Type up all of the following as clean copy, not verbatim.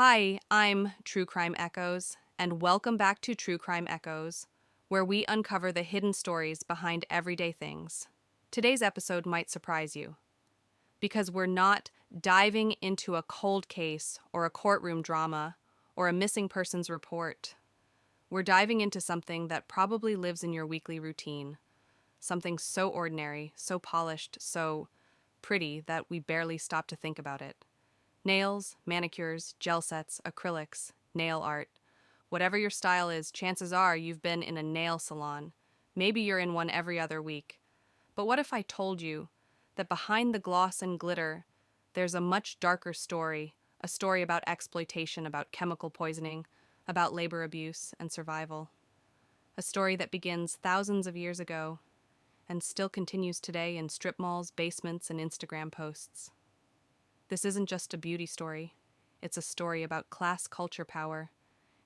Hi, I'm True Crime Echoes, and welcome back to True Crime Echoes, where we uncover the hidden stories behind everyday things. Today's episode might surprise you, because we're not diving into a cold case or a courtroom drama or a missing persons report. We're diving into something that probably lives in your weekly routine, something so ordinary, so polished, so pretty that we barely stop to think about it. Nails, manicures, gel sets, acrylics, nail art. Whatever your style is, chances are you've been in a nail salon. Maybe you're in one every other week. But what if I told you that behind the gloss and glitter, there's a much darker story, a story about exploitation, about chemical poisoning, about labor abuse and survival. A story that begins thousands of years ago and still continues today in strip malls, basements, and Instagram posts. This isn't just a beauty story. It's a story about class culture power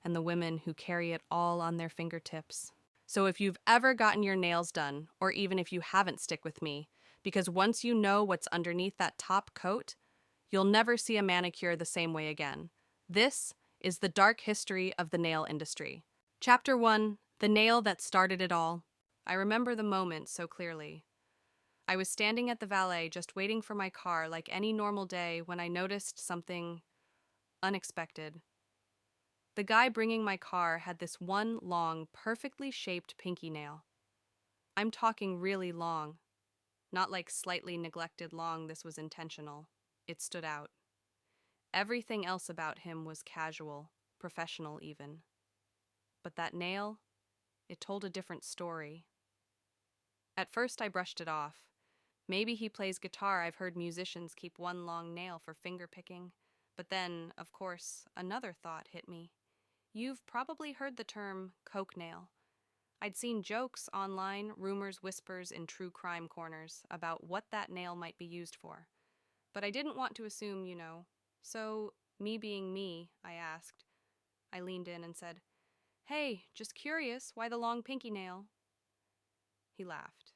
and the women who carry it all on their fingertips. So if you've ever gotten your nails done, or even if you haven't, stick with me, because once you know what's underneath that top coat, you'll never see a manicure the same way again. This is the dark history of the nail industry. Chapter 1: The Nail That Started It All. I remember the moment so clearly. I was standing at the valet just waiting for my car like any normal day when I noticed something unexpected. The guy bringing my car had this one long, perfectly shaped pinky nail. I'm talking really long. Not like slightly neglected long, this was intentional. It stood out. Everything else about him was casual, professional even. But that nail, it told a different story. At first I brushed it off. Maybe he plays guitar. I've heard musicians keep one long nail for finger picking. But then, of course, another thought hit me. You've probably heard the term coke nail. I'd seen jokes online, rumors, whispers in true crime corners about what that nail might be used for. But I didn't want to assume. So, me being me, I asked. I leaned in and said, "Hey, just curious, why the long pinky nail?" He laughed.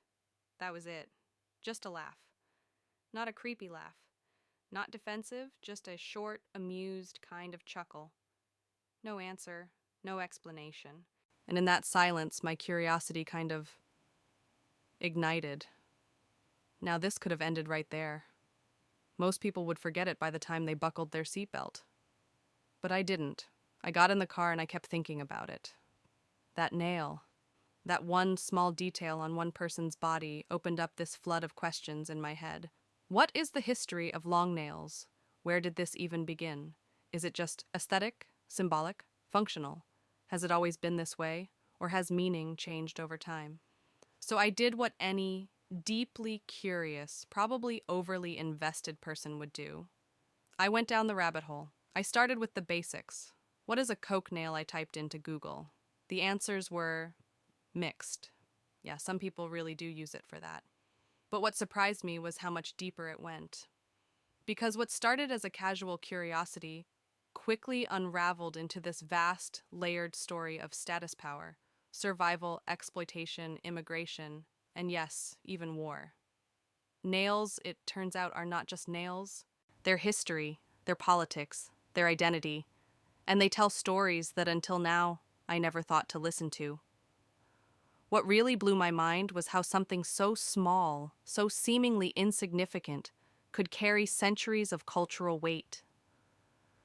That was it. Just a laugh. Not a creepy laugh. Not defensive, just a short, amused kind of chuckle. No answer, no explanation. And in that silence, my curiosity kind of ignited. Now, this could have ended right there. Most people would forget it by the time they buckled their seatbelt. But I didn't. I got in the car and I kept thinking about it. That nail, that one small detail on one person's body opened up this flood of questions in my head. What is the history of long nails? Where did this even begin? Is it just aesthetic, symbolic, functional? Has it always been this way, or has meaning changed over time? So I did what any deeply curious, probably overly invested person would do. I went down the rabbit hole. I started with the basics. What is a coke nail? I typed into Google. The answers were mixed. Yeah, some people really do use it for that. But what surprised me was how much deeper it went. Because what started as a casual curiosity quickly unraveled into this vast, layered story of status power, survival, exploitation, immigration, and yes, even war. Nails, it turns out, are not just nails. Their history, their politics, their identity, and they tell stories that until now I never thought to listen to. What really blew my mind was how something so small, so seemingly insignificant, could carry centuries of cultural weight.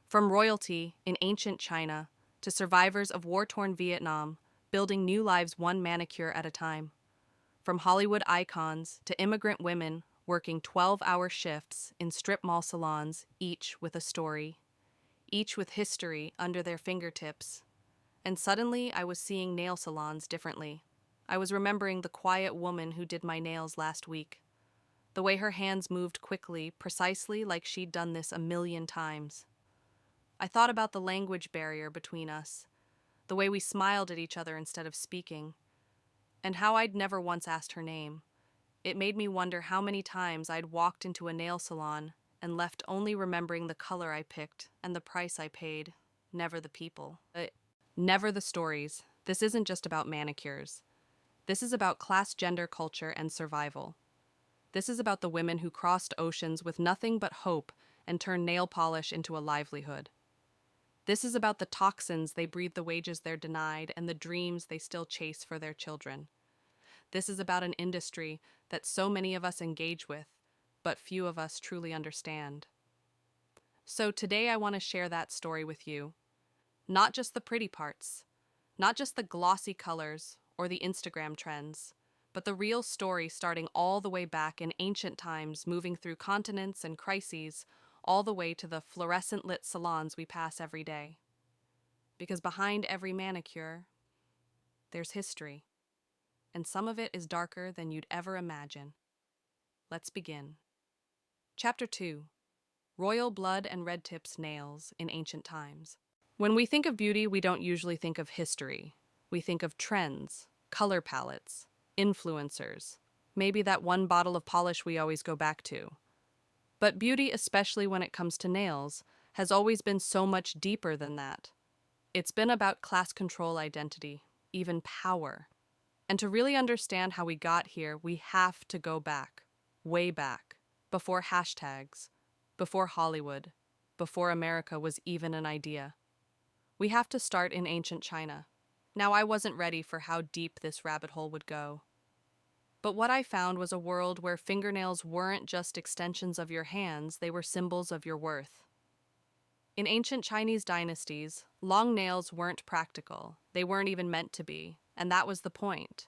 From royalty in ancient China to survivors of war-torn Vietnam, building new lives one manicure at a time. From Hollywood icons to immigrant women working 12-hour shifts in strip mall salons, each with a story, each with history under their fingertips. And suddenly I was seeing nail salons differently. I was remembering the quiet woman who did my nails last week. The way her hands moved quickly, precisely like she'd done this a million times. I thought about the language barrier between us, the way we smiled at each other instead of speaking, and how I'd never once asked her name. It made me wonder how many times I'd walked into a nail salon and left only remembering the color I picked and the price I paid, never the people. Never the stories. This isn't just about manicures. This is about class, gender, culture, and survival. This is about the women who crossed oceans with nothing but hope and turned nail polish into a livelihood. This is about the toxins they breathe, the wages they're denied, and the dreams they still chase for their children. This is about an industry that so many of us engage with, but few of us truly understand. So today I want to share that story with you. Not just the pretty parts, not just the glossy colors or the Instagram trends, but the real story starting all the way back in ancient times, moving through continents and crises, all the way to the fluorescent lit salons we pass every day. Because behind every manicure, there's history, and some of it is darker than you'd ever imagine. Let's begin. Chapter 2: Royal Blood and Red Tips Nails in Ancient Times. When we think of beauty, we don't usually think of history. We think of trends, color palettes, influencers, maybe that one bottle of polish we always go back to. But beauty, especially when it comes to nails, has always been so much deeper than that. It's been about class control, identity, even power. And to really understand how we got here, we have to go back, way back, before hashtags, before Hollywood, before America was even an idea. We have to start in ancient China. Now, I wasn't ready for how deep this rabbit hole would go. But what I found was a world where fingernails weren't just extensions of your hands, they were symbols of your worth. In ancient Chinese dynasties, long nails weren't practical. They weren't even meant to be, and that was the point.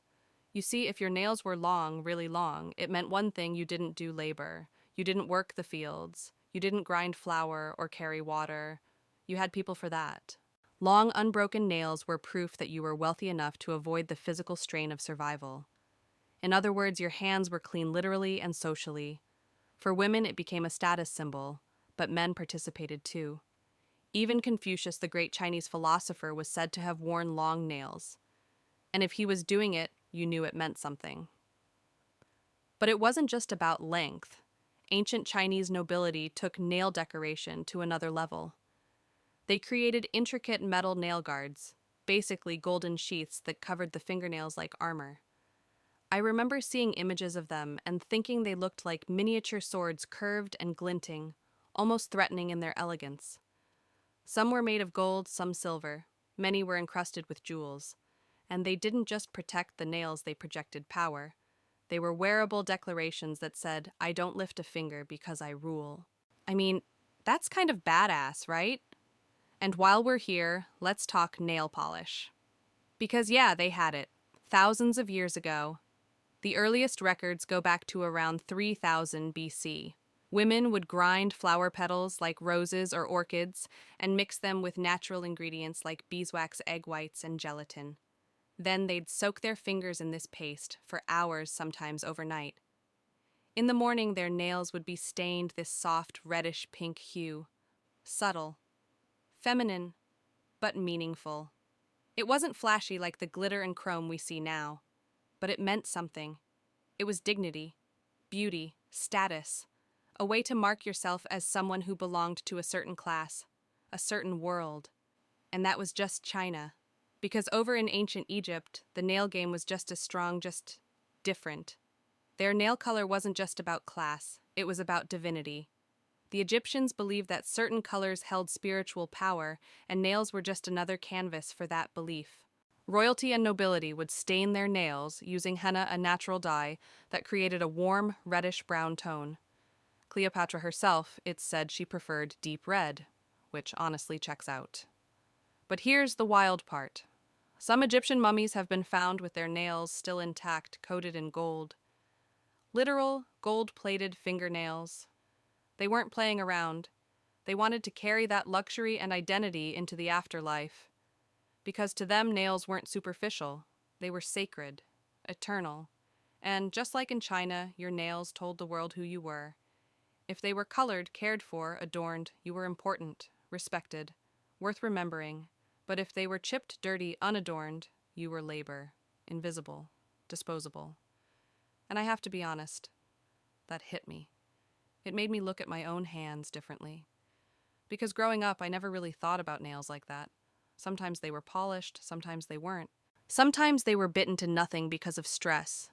You see, if your nails were long, really long, it meant one thing: you didn't do labor. You didn't work the fields. You didn't grind flour or carry water. You had people for that. Long, unbroken nails were proof that you were wealthy enough to avoid the physical strain of survival. In other words, your hands were clean literally and socially. For women, it became a status symbol, but men participated too. Even Confucius, the great Chinese philosopher, was said to have worn long nails. And if he was doing it, you knew it meant something. But it wasn't just about length. Ancient Chinese nobility took nail decoration to another level. They created intricate metal nail guards, basically golden sheaths that covered the fingernails like armor. I remember seeing images of them and thinking they looked like miniature swords, curved and glinting, almost threatening in their elegance. Some were made of gold, some silver. Many were encrusted with jewels. And they didn't just protect the nails, they projected power. They were wearable declarations that said, "I don't lift a finger because I rule." I mean, that's kind of badass, right? And while we're here, let's talk nail polish. Because yeah, they had it. Thousands of years ago. The earliest records go back to around 3000 BC. Women would grind flower petals like roses or orchids and mix them with natural ingredients like beeswax, egg whites, and gelatin. Then they'd soak their fingers in this paste for hours, sometimes overnight. In the morning, their nails would be stained this soft reddish-pink hue. Subtle. Feminine, but meaningful. It wasn't flashy like the glitter and chrome we see now, but it meant something. It was dignity, beauty, status, a way to mark yourself as someone who belonged to a certain class, a certain world. And that was just China. Because over in ancient Egypt, the nail game was just as strong, just different. Their nail color wasn't just about class, it was about divinity. The Egyptians believed that certain colors held spiritual power, and nails were just another canvas for that belief. Royalty and nobility would stain their nails using henna, a natural dye that created a warm, reddish-brown tone. Cleopatra herself, it's said she preferred deep red, which honestly checks out. But here's the wild part. Some Egyptian mummies have been found with their nails still intact, coated in gold. Literal, gold-plated fingernails. They weren't playing around. They wanted to carry that luxury and identity into the afterlife. Because to them, nails weren't superficial. They were sacred, eternal. And just like in China, your nails told the world who you were. If they were colored, cared for, adorned, you were important, respected, worth remembering. But if they were chipped, dirty, unadorned, you were labor, invisible, disposable. And I have to be honest, that hit me. It made me look at my own hands differently. Because growing up, I never really thought about nails like that. Sometimes they were polished, sometimes they weren't. Sometimes they were bitten to nothing because of stress.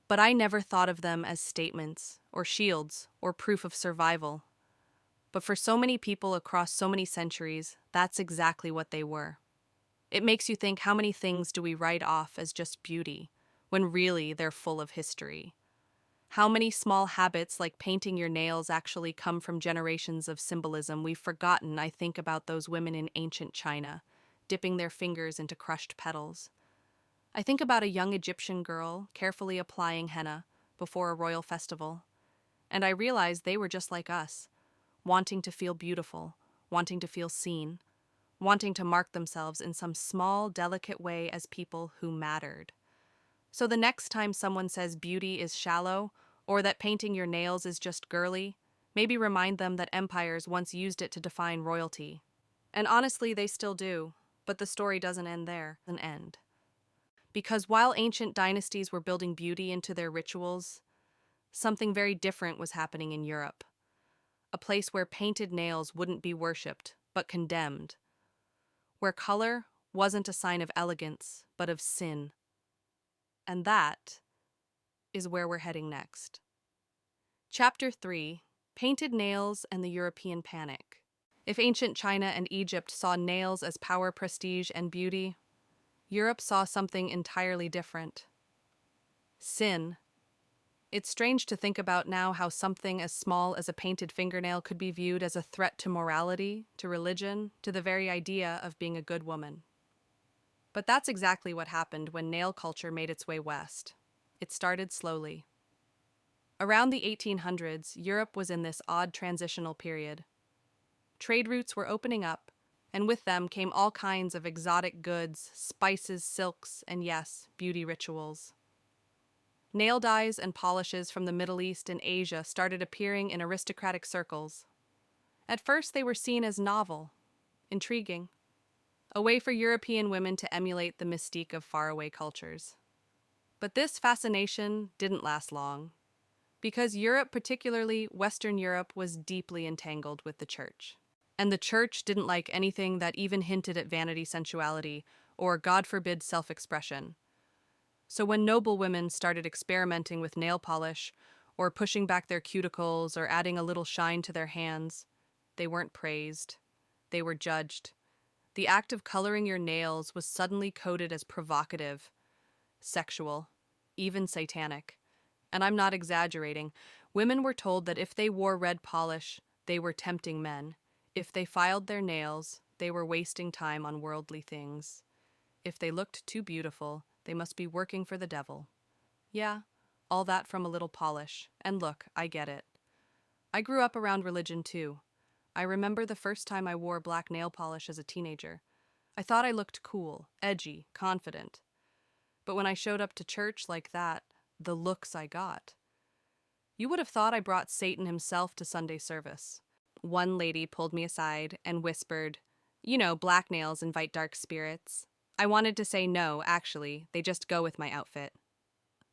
But I never thought of them as statements, or shields, or proof of survival. But for so many people across so many centuries, that's exactly what they were. It makes you think, how many things do we write off as just beauty, when really they're full of history? How many small habits like painting your nails actually come from generations of symbolism we've forgotten? I think about those women in ancient China, dipping their fingers into crushed petals. I think about a young Egyptian girl carefully applying henna before a royal festival, and I realize they were just like us, wanting to feel beautiful, wanting to feel seen, wanting to mark themselves in some small, delicate way as people who mattered. So the next time someone says beauty is shallow, or that painting your nails is just girly, maybe remind them that empires once used it to define royalty. And honestly, they still do, but the story doesn't end there. An end. Because while ancient dynasties were building beauty into their rituals, something very different was happening in Europe. A place where painted nails wouldn't be worshipped, but condemned. Where color wasn't a sign of elegance, but of sin. And that is where we're heading next. Chapter 3: Painted Nails and the European Panic. If ancient China and Egypt saw nails as power, prestige, and beauty, Europe saw something entirely different. Sin. It's strange to think about now how something as small as a painted fingernail could be viewed as a threat to morality, to religion, to the very idea of being a good woman. But that's exactly what happened when nail culture made its way west. It started slowly. Around the 1800s, Europe was in this odd transitional period. Trade routes were opening up, and with them came all kinds of exotic goods, spices, silks, and yes, beauty rituals. Nail dyes and polishes from the Middle East and Asia started appearing in aristocratic circles. At first, they were seen as novel, intriguing, a way for European women to emulate the mystique of faraway cultures. But this fascination didn't last long, because Europe, particularly Western Europe, was deeply entangled with the church. And the church didn't like anything that even hinted at vanity, sensuality, or, God forbid, self-expression. So when noble women started experimenting with nail polish, or pushing back their cuticles, or adding a little shine to their hands, they weren't praised. They were judged. The act of coloring your nails was suddenly coded as provocative, sexual, even satanic. And I'm not exaggerating. Women were told that if they wore red polish, they were tempting men. If they filed their nails, they were wasting time on worldly things. If they looked too beautiful, they must be working for the devil. Yeah, all that from a little polish. And look, I get it. I grew up around religion too. I remember the first time I wore black nail polish as a teenager. I thought I looked cool, edgy, confident. But when I showed up to church like that, the looks I got. You would have thought I brought Satan himself to Sunday service. One lady pulled me aside and whispered, "You know, black nails invite dark spirits." I wanted to say no, actually, they just go with my outfit.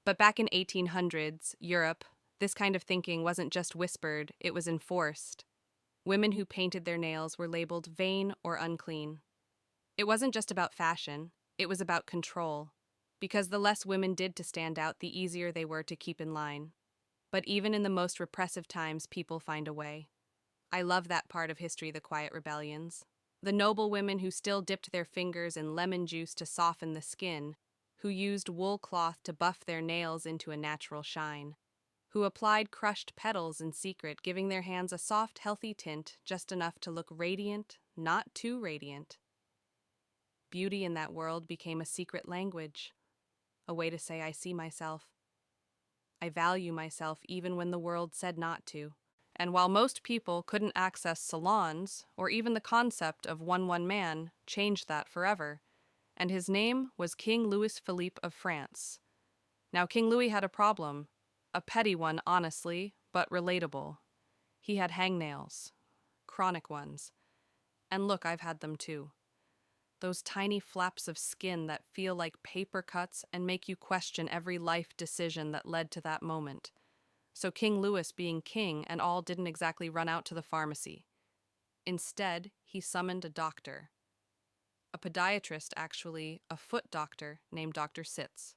But back in 1800s, Europe, this kind of thinking wasn't just whispered, it was enforced. Women who painted their nails were labeled vain or unclean. It wasn't just about fashion, it was about control. Because the less women did to stand out, the easier they were to keep in line. But even in the most repressive times, people find a way. I love that part of history, the quiet rebellions. The noble women who still dipped their fingers in lemon juice to soften the skin, who used wool cloth to buff their nails into a natural shine, who applied crushed petals in secret, giving their hands a soft, healthy tint, just enough to look radiant, not too radiant. Beauty in that world became a secret language, a way to say I see myself. I value myself even when the world said not to. And while most people couldn't access salons, or even the concept of one man changed that forever, and his name was King Louis Philippe of France. Now, King Louis had a problem, a petty one, honestly, but relatable. He had hangnails, chronic ones. And look, I've had them too. Those tiny flaps of skin that feel like paper cuts and make you question every life decision that led to that moment. So King Louis, being king and all, didn't exactly run out to the pharmacy. Instead, he summoned a doctor. A podiatrist, actually, a foot doctor named Dr. Sitz.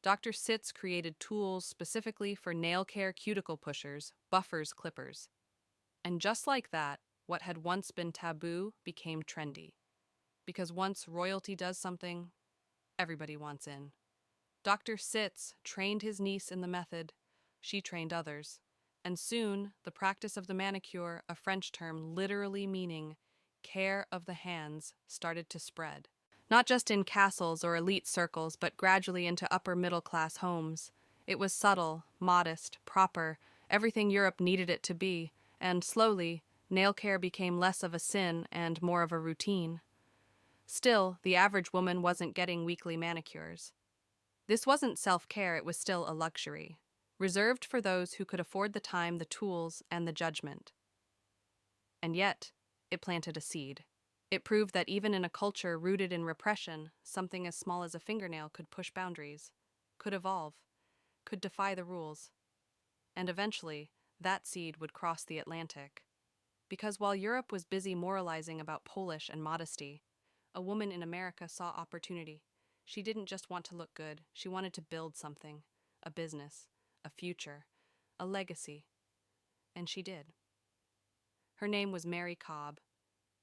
Dr. Sitz created tools specifically for nail care, cuticle pushers, buffers, clippers. And just like that, what had once been taboo became trendy. Because once royalty does something, everybody wants in. Dr. Sitz trained his niece in the method. She trained others. And soon, the practice of the manicure, a French term literally meaning care of the hands, started to spread. Not just in castles or elite circles, but gradually into upper middle class homes. It was subtle, modest, proper, everything Europe needed it to be, and slowly, nail care became less of a sin and more of a routine. Still, the average woman wasn't getting weekly manicures. This wasn't self-care, it was still a luxury, reserved for those who could afford the time, the tools, and the judgment. And yet, it planted a seed. It proved that even in a culture rooted in repression, something as small as a fingernail could push boundaries, could evolve, could defy the rules. And eventually, that seed would cross the Atlantic. Because while Europe was busy moralizing about polish and modesty, a woman in America saw opportunity. She didn't just want to look good, she wanted to build something, a business, a future, a legacy. And she did. Her name was Mary Cobb,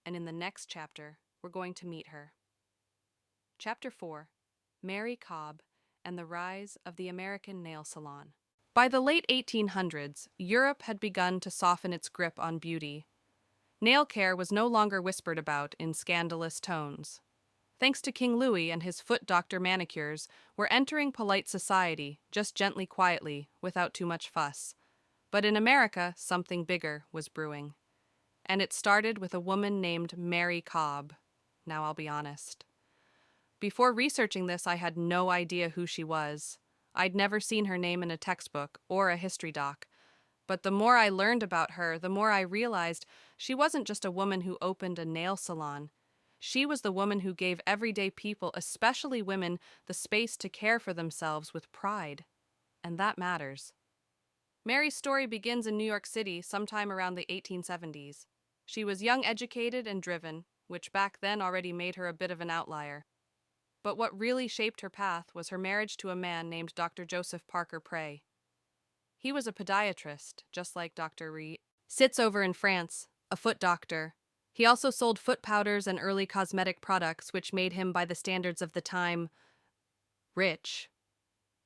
and in the next chapter, we're going to meet her. Chapter 4, Mary Cobb and the Rise of the American Nail Salon. By the late 1800s, Europe had begun to soften its grip on beauty. Nail care was no longer whispered about in scandalous tones. Thanks to King Louis and his foot doctor manicures, we're entering polite society, just gently, quietly, without too much fuss. But in America, something bigger was brewing. And it started with a woman named Mary Cobb. Now I'll be honest. Before researching this, I had no idea who she was. I'd never seen her name in a textbook or a history doc. But the more I learned about her, the more I realized she wasn't just a woman who opened a nail salon. She was the woman who gave everyday people, especially women, the space to care for themselves with pride. And that matters. Mary's story begins in New York City sometime around the 1870s. She was young, educated, and driven, which back then already made her a bit of an outlier. But what really shaped her path was her marriage to a man named Dr. Joseph Parker Prey. He was a podiatrist, just like Dr. Reed. Sits over in France, a foot doctor. He also sold foot powders and early cosmetic products, which made him, by the standards of the time, rich.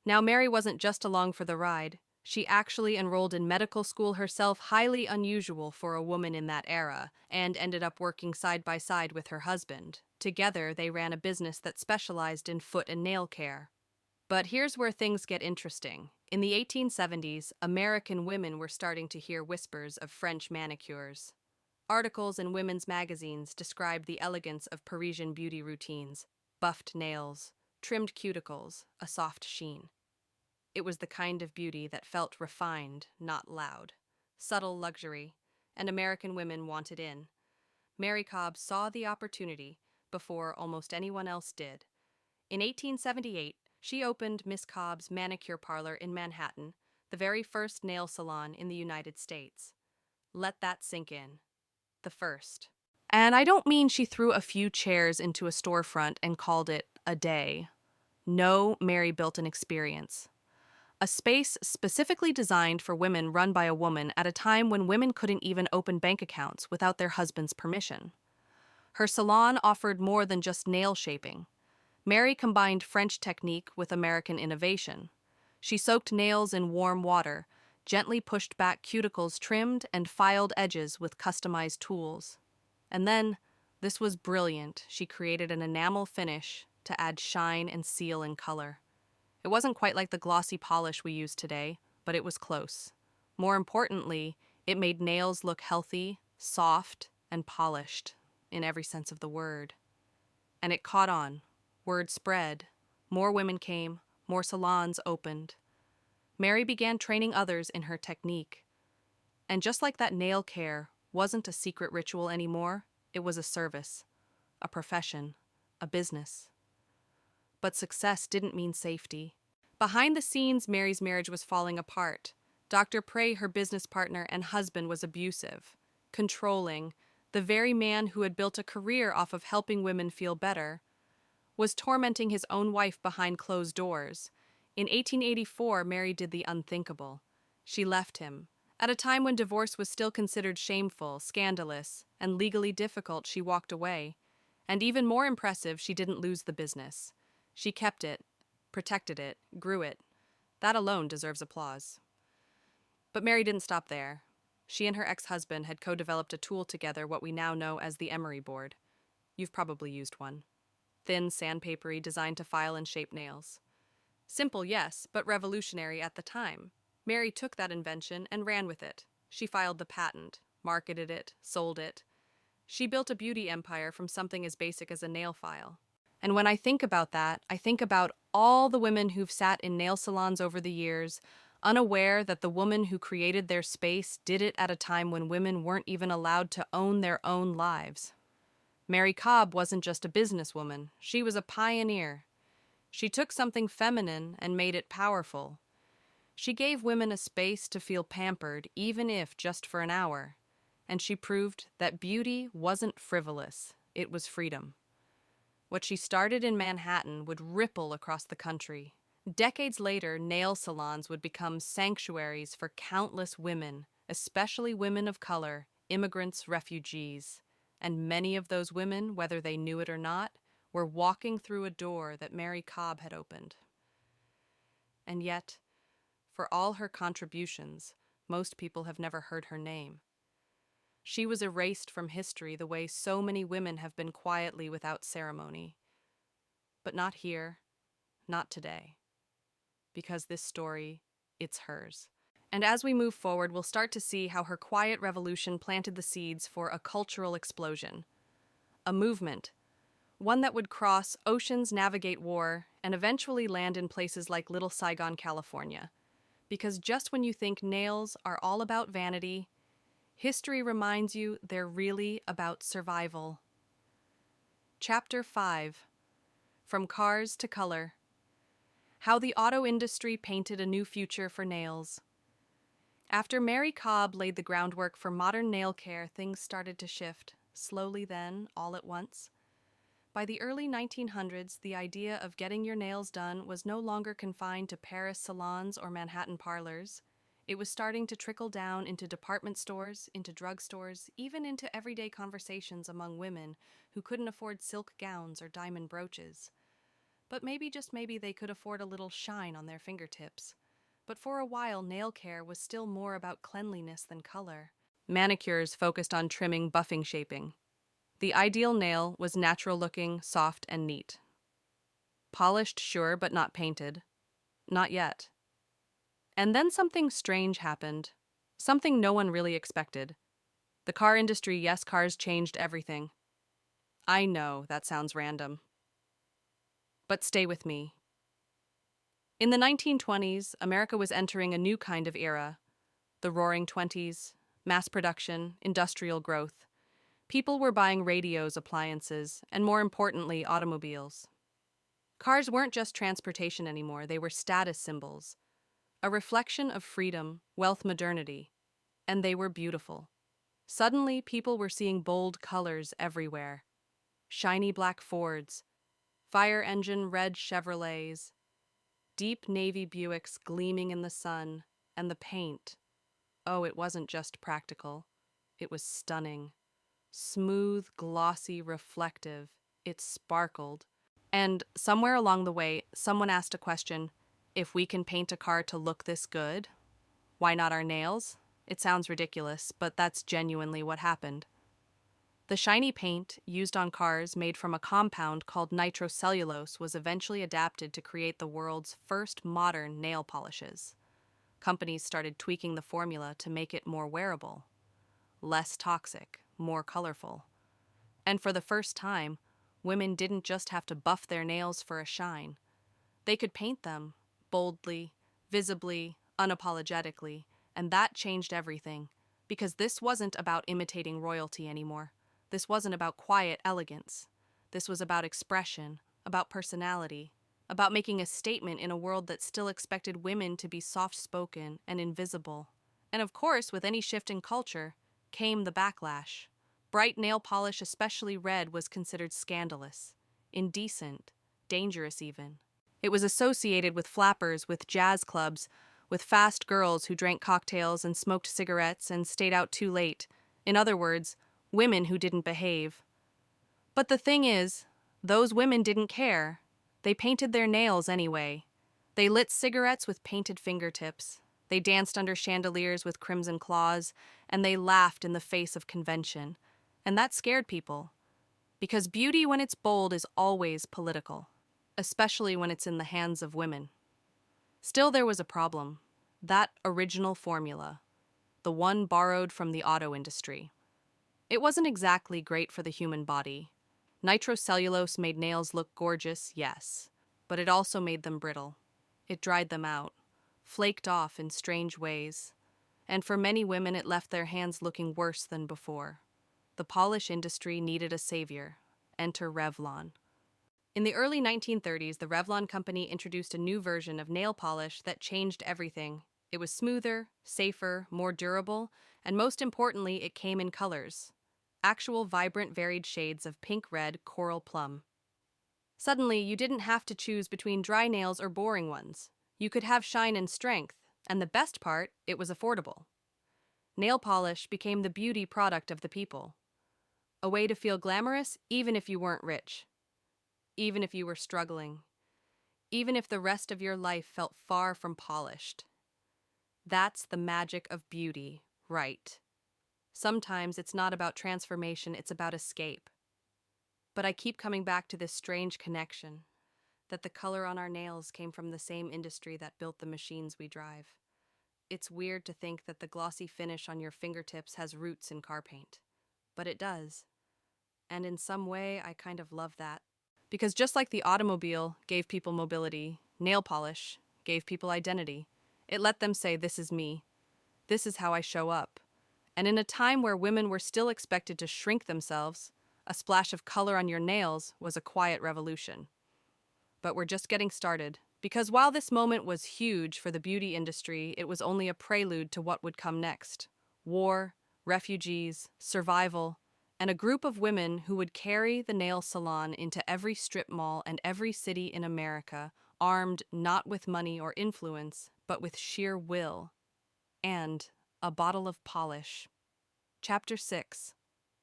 Now, Mary wasn't just along for the ride. She actually enrolled in medical school herself, highly unusual for a woman in that era, and ended up working side by side with her husband. Together, they ran a business that specialized in foot and nail care. But here's where things get interesting. In the 1870s, American women were starting to hear whispers of French manicures. Articles in women's magazines described the elegance of Parisian beauty routines, buffed nails, trimmed cuticles, a soft sheen. It was the kind of beauty that felt refined, not loud. Subtle luxury, and American women wanted in. Mary Cobb saw the opportunity before almost anyone else did. In 1878, she opened Miss Cobb's Manicure Parlor in Manhattan, the very first nail salon in the United States. Let that sink in. The first. And I don't mean she threw a few chairs into a storefront and called it a day. No, Mary built an experience. A space specifically designed for women, run by a woman at a time when women couldn't even open bank accounts without their husband's permission. Her salon offered more than just nail shaping. Mary combined French technique with American innovation. She soaked nails in warm water, gently pushed back cuticles, trimmed and filed edges with customized tools. And then, this was brilliant, she created an enamel finish to add shine and seal in color. It wasn't quite like the glossy polish we use today, but it was close. More importantly, it made nails look healthy, soft, and polished, in every sense of the word. And it caught on. Word spread. More women came, more salons opened. Mary began training others in her technique. And just like that, nail care wasn't a secret ritual anymore, it was a service, a profession, a business. But success didn't mean safety. Behind the scenes, Mary's marriage was falling apart. Dr. Prey, her business partner and husband, was abusive, controlling. The very man who had built a career off of helping women feel better was tormenting his own wife behind closed doors. In 1884, Mary did the unthinkable. She left him, At a time when divorce was still considered shameful, scandalous, and legally difficult, she walked away. And even more impressive, she didn't lose the business. She kept it, protected it, grew it. That alone deserves applause. But Mary didn't stop there. She and her ex-husband had co-developed a tool together, what we now know as the emery board. You've probably used one. Thin, sandpapery, designed to file and shape nails. Simple, yes, but revolutionary at the time. Mary took that invention and ran with it. She filed the patent, marketed it, sold it. She built a beauty empire from something as basic as a nail file. And when I think about that, I think about all the women who've sat in nail salons over the years, unaware that the woman who created their space did it at a time when women weren't even allowed to own their own lives. Mary Cobb wasn't just a businesswoman, she was a pioneer. She took something feminine and made it powerful. She gave women a space to feel pampered, even if just for an hour. And she proved that beauty wasn't frivolous, it was freedom. What she started in Manhattan would ripple across the country. Decades later, nail salons would become sanctuaries for countless women, especially women of color, immigrants, refugees. And many of those women, whether they knew it or not, were walking through a door that Mary Cobb had opened. And yet, for all her contributions, most people have never heard her name. She was erased from history the way so many women have been quietly without ceremony. But not here, not today. Because this story, it's hers. And as we move forward, we'll start to see how her quiet revolution planted the seeds for a cultural explosion. A movement. One that would cross oceans, navigate war, and eventually land in places like Little Saigon, California. Because just when you think nails are all about vanity, history reminds you they're really about survival. Chapter 5. From Cars to Color. How the auto industry painted a new future for nails. After Mary Cobb laid the groundwork for modern nail care, things started to shift, slowly then, all at once. By the early 1900s, the idea of getting your nails done was no longer confined to Paris salons or Manhattan parlors. It was starting to trickle down into department stores, into drugstores, even into everyday conversations among women who couldn't afford silk gowns or diamond brooches. But maybe, just maybe, they could afford a little shine on their fingertips. But for a while, nail care was still more about cleanliness than color. Manicures focused on trimming, buffing, shaping. The ideal nail was natural-looking, soft, and neat. Polished, sure, but not painted. Not yet. And then something strange happened. Something no one really expected. The car industry, yes, cars changed everything. I know that sounds random. But stay with me. In the 1920s, America was entering a new kind of era. The Roaring Twenties, mass production, industrial growth. People were buying radios, appliances, and more importantly, automobiles. Cars weren't just transportation anymore, they were status symbols. A reflection of freedom, wealth, modernity. And they were beautiful. Suddenly, people were seeing bold colors everywhere. Shiny black Fords, fire engine red Chevrolets, deep navy Buicks gleaming in the sun, and the paint. Oh, it wasn't just practical. It was stunning. Smooth, glossy, reflective. It sparkled. And somewhere along the way, someone asked a question, if we can paint a car to look this good, why not our nails? It sounds ridiculous, but that's genuinely what happened. The shiny paint used on cars made from a compound called nitrocellulose was eventually adapted to create the world's first modern nail polishes. Companies started tweaking the formula to make it more wearable, less toxic, more colorful. And for the first time, women didn't just have to buff their nails for a shine. They could paint them, boldly, visibly, unapologetically, and that changed everything, because this wasn't about imitating royalty anymore. This wasn't about quiet elegance. This was about expression, about personality, about making a statement in a world that still expected women to be soft-spoken and invisible. And of course, with any shift in culture, came the backlash. Bright nail polish, especially red, was considered scandalous, indecent, dangerous even. It was associated with flappers, with jazz clubs, with fast girls who drank cocktails and smoked cigarettes and stayed out too late. In other words, women who didn't behave. But the thing is, those women didn't care. They painted their nails anyway. They lit cigarettes with painted fingertips. They danced under chandeliers with crimson claws, and they laughed in the face of convention. And that scared people. Because beauty, when it's bold, is always political, especially when it's in the hands of women. Still, there was a problem. That original formula, the one borrowed from the auto industry. It wasn't exactly great for the human body. Nitrocellulose made nails look gorgeous, yes, but it also made them brittle. It dried them out, flaked off in strange ways, and for many women it left their hands looking worse than before. The polish industry needed a savior. Enter Revlon. In the early 1930s, the Revlon company introduced a new version of nail polish that changed everything. It was smoother, safer, more durable, and most importantly, it came in colors. Actual vibrant, varied shades of pink, red, coral, plum. Suddenly, you didn't have to choose between dry nails or boring ones. You could have shine and strength, and the best part, it was affordable. Nail polish became the beauty product of the people. A way to feel glamorous even if you weren't rich. Even if you were struggling. Even if the rest of your life felt far from polished. That's the magic of beauty, right? Sometimes it's not about transformation, it's about escape. But I keep coming back to this strange connection, that the color on our nails came from the same industry that built the machines we drive. It's weird to think that the glossy finish on your fingertips has roots in car paint. But it does. And in some way, I kind of love that. Because just like the automobile gave people mobility, nail polish gave people identity. It let them say, this is me. This is how I show up. And in a time where women were still expected to shrink themselves, a splash of color on your nails was a quiet revolution. But we're just getting started. Because while this moment was huge for the beauty industry, it was only a prelude to what would come next. War, refugees, survival, and a group of women who would carry the nail salon into every strip mall and every city in America, armed not with money or influence, but with sheer will. And a bottle of polish. Chapter 6.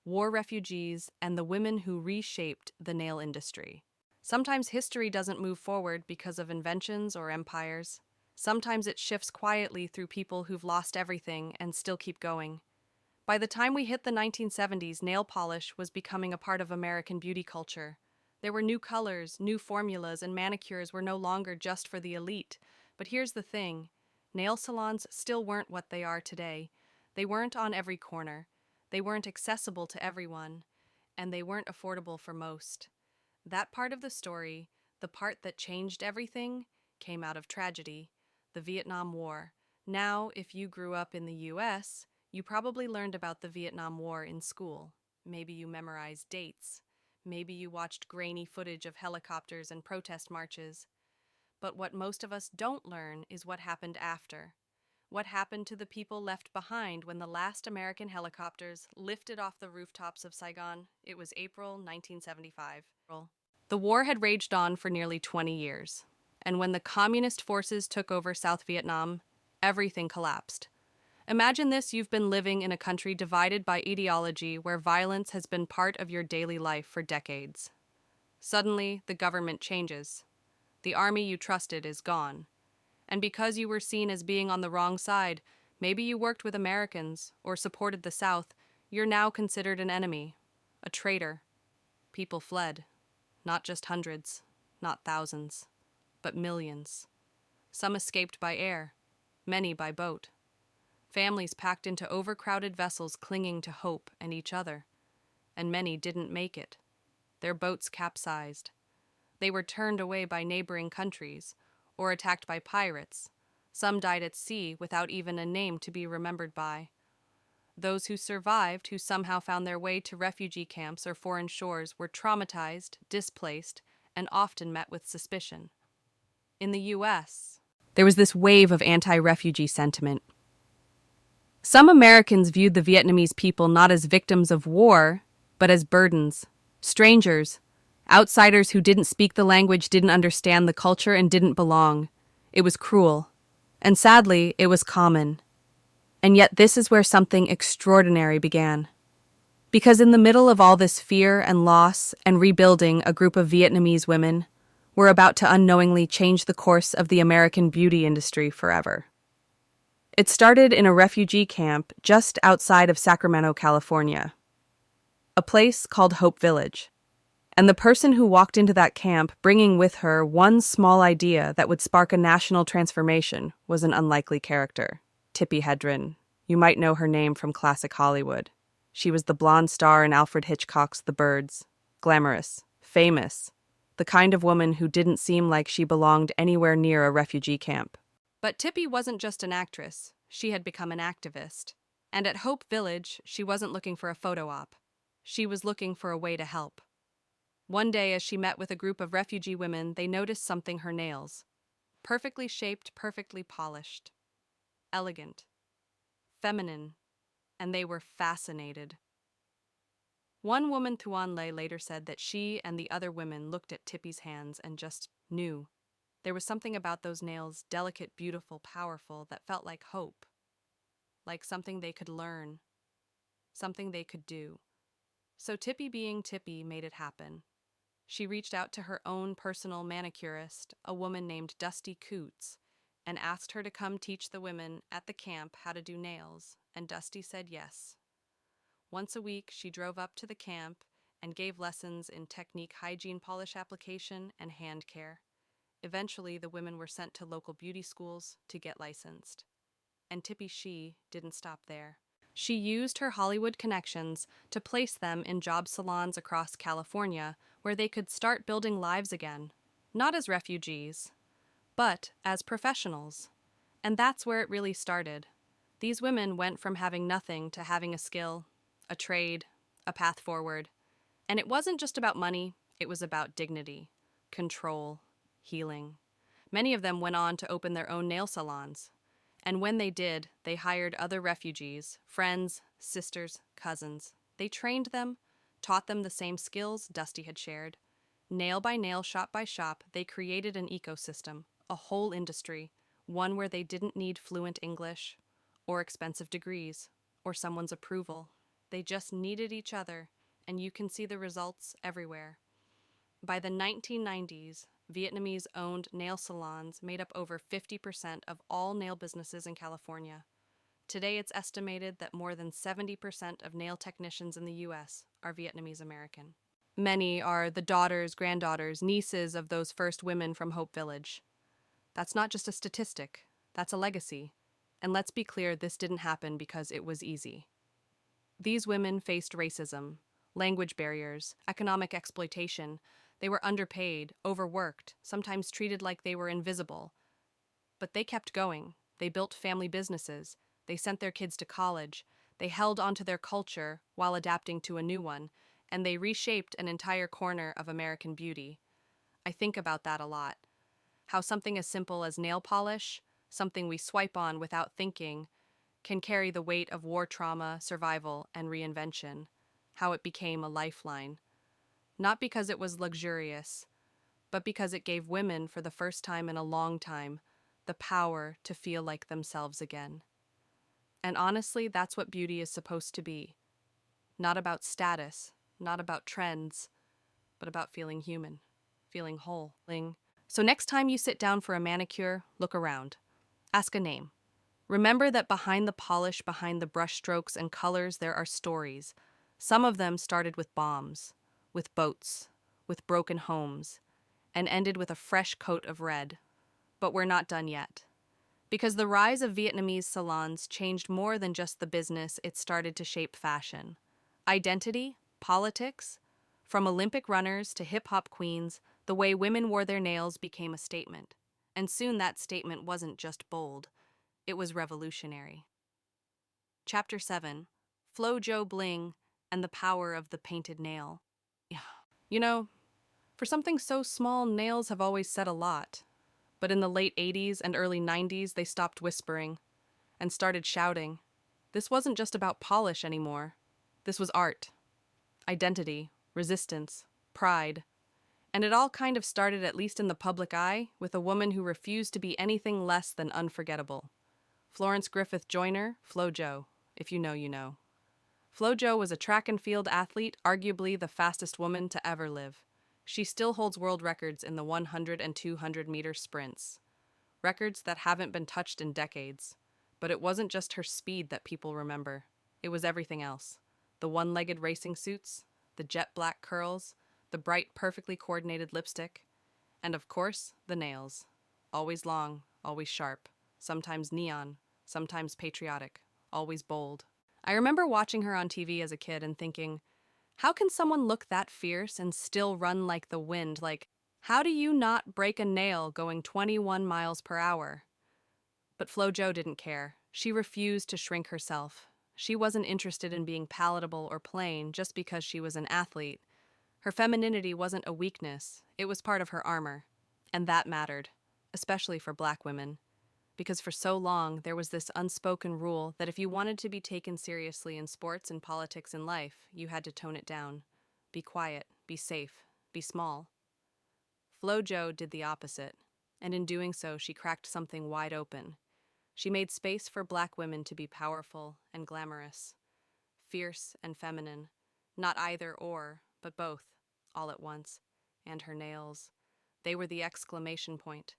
War Refugees and the Women Who Reshaped the Nail Industry. Sometimes history doesn't move forward because of inventions or empires. Sometimes it shifts quietly through people who've lost everything and still keep going. By the time we hit the 1970s, nail polish was becoming a part of American beauty culture. There were new colors, new formulas, and manicures were no longer just for the elite. But here's the thing. Nail salons still weren't what they are today. They weren't on every corner. They weren't accessible to everyone. And they weren't affordable for most. That part of the story, the part that changed everything, came out of tragedy, the Vietnam War. Now, if you grew up in the U.S., you probably learned about the Vietnam War in school. Maybe you memorized dates. Maybe you watched grainy footage of helicopters and protest marches. But what most of us don't learn is what happened after. What happened to the people left behind when the last American helicopters lifted off the rooftops of Saigon? It was April 1975. The war had raged on for nearly 20 years. And when the communist forces took over South Vietnam, everything collapsed. Imagine this: you've been living in a country divided by ideology where violence has been part of your daily life for decades. Suddenly, the government changes. The army you trusted is gone. And because you were seen as being on the wrong side, maybe you worked with Americans or supported the South, you're now considered an enemy, a traitor. People fled. Not just hundreds, not thousands, but millions. Some escaped by air, many by boat. Families packed into overcrowded vessels clinging to hope and each other. And many didn't make it. Their boats capsized. They were turned away by neighboring countries or attacked by pirates. Some died at sea without even a name to be remembered by. Those who survived, who somehow found their way to refugee camps or foreign shores, were traumatized, displaced, and often met with suspicion. In the U.S., there was this wave of anti-refugee sentiment. Some Americans viewed the Vietnamese people not as victims of war, but as burdens, strangers, outsiders who didn't speak the language, didn't understand the culture, and didn't belong. It was cruel. And sadly, it was common. And yet this is where something extraordinary began. Because in the middle of all this fear and loss and rebuilding, a group of Vietnamese women were about to unknowingly change the course of the American beauty industry forever. It started in a refugee camp just outside of Sacramento, California, a place called Hope Village. And the person who walked into that camp bringing with her one small idea that would spark a national transformation was an unlikely character, Tippi Hedren. You might know her name from classic Hollywood. She was the blonde star in Alfred Hitchcock's The Birds. Glamorous, famous, the kind of woman who didn't seem like she belonged anywhere near a refugee camp. But Tippi wasn't just an actress, she had become an activist. And at Hope Village, she wasn't looking for a photo op. She was looking for a way to help. One day, as she met with a group of refugee women, they noticed something: her nails. Perfectly shaped, perfectly polished. Elegant. Feminine. And they were fascinated. One woman, Thuan Le, later said that she and the other women looked at Tippi's hands and just knew. There was something about those nails, delicate, beautiful, powerful, that felt like hope. Like something they could learn. Something they could do. So Tippi, being Tippi, made it happen. She reached out to her own personal manicurist, a woman named Dusty Coots, and asked her to come teach the women at the camp how to do nails, and Dusty said yes. Once a week, she drove up to the camp and gave lessons in technique, hygiene, polish application, and hand care. Eventually, the women were sent to local beauty schools to get licensed. And Tippi, she didn't stop there. She used her Hollywood connections to place them in job salons across California where they could start building lives again, not as refugees, but as professionals. And that's where it really started. These women went from having nothing to having a skill, a trade, a path forward. And it wasn't just about money, it was about dignity, control, healing. Many of them went on to open their own nail salons. And when they did, they hired other refugees, friends, sisters, cousins. They trained them, taught them the same skills Dusty had shared. Nail by nail, shop by shop, they created an ecosystem, a whole industry, one where they didn't need fluent English, or expensive degrees, or someone's approval. They just needed each other, and you can see the results everywhere. By the 1990s, Vietnamese-owned nail salons made up over 50% of all nail businesses in California. Today, it's estimated that more than 70% of nail technicians in the U.S. are Vietnamese American. Many are the daughters, granddaughters, nieces of those first women from Hope Village. That's not just a statistic, that's a legacy. And let's be clear, this didn't happen because it was easy. These women faced racism, language barriers, economic exploitation. They were underpaid, overworked, sometimes treated like they were invisible. But they kept going. They built family businesses. They sent their kids to college. They held onto their culture while adapting to a new one. And they reshaped an entire corner of American beauty. I think about that a lot. How something as simple as nail polish, something we swipe on without thinking, can carry the weight of war trauma, survival, and reinvention. How it became a lifeline. Not because it was luxurious, but because it gave women, for the first time in a long time, the power to feel like themselves again. And honestly, that's what beauty is supposed to be. Not about status, not about trends, but about feeling human, feeling whole. So next time you sit down for a manicure, look around. Ask a name. Remember that behind the polish, behind the brush strokes and colors, there are stories. Some of them started with bombs, with boats, with broken homes, and ended with a fresh coat of red. But we're not done yet. Because the rise of Vietnamese salons changed more than just the business, it started to shape fashion. Identity, politics, from Olympic runners to hip-hop queens, the way women wore their nails became a statement. And soon that statement wasn't just bold, it was revolutionary. Chapter 7. Flo Jo Bling and the Power of the Painted Nail. You know, for something so small, nails have always said a lot. But in the late 80s and early 90s, they stopped whispering and started shouting. This wasn't just about polish anymore. This was art, identity, resistance, pride. And it all kind of started, at least in the public eye, with a woman who refused to be anything less than unforgettable. Florence Griffith Joyner, Flo-Jo. If you know, you know. Flo-Jo was a track and field athlete, arguably the fastest woman to ever live. She still holds world records in the 100 and 200-meter sprints. Records that haven't been touched in decades. But it wasn't just her speed that people remember. It was everything else. The one-legged racing suits, the jet black curls, the bright, perfectly coordinated lipstick, and of course, the nails. Always long, always sharp, sometimes neon, sometimes patriotic, always bold. I remember watching her on TV as a kid and thinking, how can someone look that fierce and still run like the wind? Like, how do you not break a nail going 21 miles per hour? But Flo-Jo didn't care. She refused to shrink herself. She wasn't interested in being palatable or plain just because she was an athlete. Her femininity wasn't a weakness, it was part of her armor. And that mattered, especially for Black women. Because for so long, there was this unspoken rule that if you wanted to be taken seriously in sports and politics and life, you had to tone it down. Be quiet, be safe, be small. Flo-Jo did the opposite, and in doing so, she cracked something wide open. She made space for Black women to be powerful and glamorous, fierce and feminine, not either or, but both, all at once. And her nails. They were the exclamation point.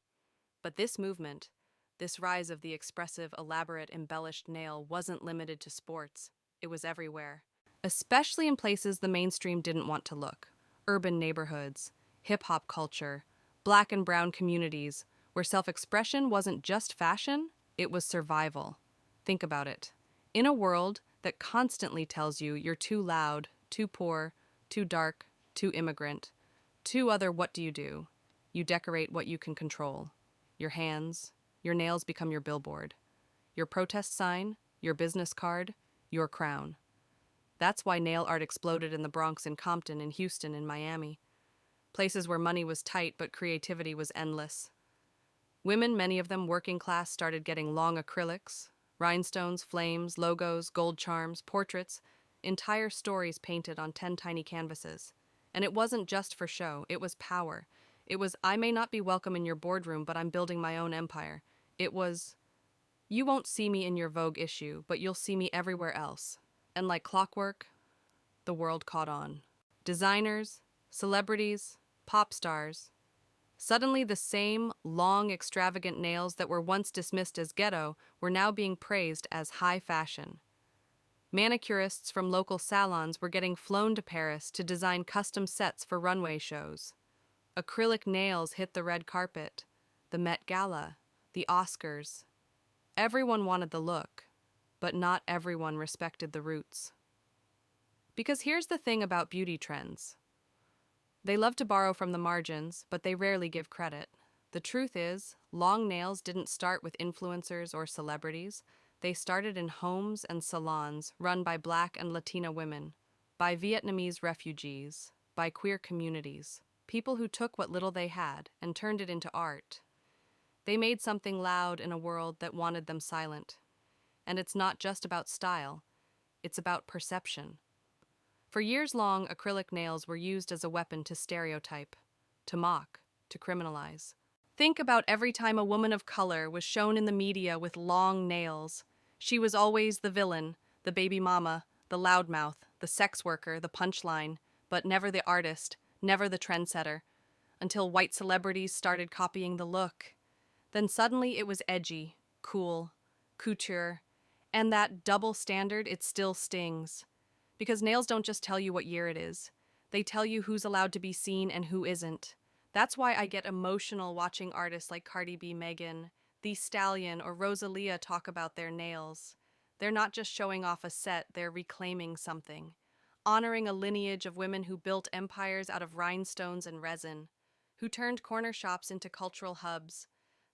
But this movement, this rise of the expressive, elaborate, embellished nail wasn't limited to sports. It was everywhere. Especially in places the mainstream didn't want to look. Urban neighborhoods, hip-hop culture, Black and brown communities, where self-expression wasn't just fashion, it was survival. Think about it. In a world that constantly tells you you're too loud, too poor, too dark, too immigrant, too other, what do? You decorate what you can control. Your hands, your nails become your billboard. Your protest sign, your business card, your crown. That's why nail art exploded in the Bronx, in Compton, in Houston, in Miami. Places where money was tight but creativity was endless. Women, many of them working class, started getting long acrylics, rhinestones, flames, logos, gold charms, portraits, entire stories painted on 10 tiny canvases. And it wasn't just for show, it was power. It was, I may not be welcome in your boardroom, but I'm building my own empire. It was, you won't see me in your Vogue issue, but you'll see me everywhere else. And like clockwork, the world caught on. Designers, celebrities, pop stars. Suddenly the same long, extravagant nails that were once dismissed as ghetto were now being praised as high fashion. Manicurists from local salons were getting flown to Paris to design custom sets for runway shows. Acrylic nails hit the red carpet, the Met Gala, the Oscars. Everyone wanted the look, but not everyone respected the roots. Because here's the thing about beauty trends. They love to borrow from the margins, but they rarely give credit. The truth is, long nails didn't start with influencers or celebrities. They started in homes and salons run by Black and Latina women, by Vietnamese refugees, by queer communities, people who took what little they had and turned it into art. They made something loud in a world that wanted them silent. And it's not just about style, it's about perception. For years long, acrylic nails were used as a weapon to stereotype, to mock, to criminalize. Think about every time a woman of color was shown in the media with long nails. She was always the villain, the baby mama, the loudmouth, the sex worker, the punchline, but never the artist, never the trendsetter, until white celebrities started copying the look. Then suddenly it was edgy, cool, couture, and that double standard, it still stings. Because nails don't just tell you what year it is. They tell you who's allowed to be seen and who isn't. That's why I get emotional watching artists like Cardi B, Megan, Thee Stallion, or Rosalia talk about their nails. They're not just showing off a set, they're reclaiming something. Honoring a lineage of women who built empires out of rhinestones and resin, who turned corner shops into cultural hubs.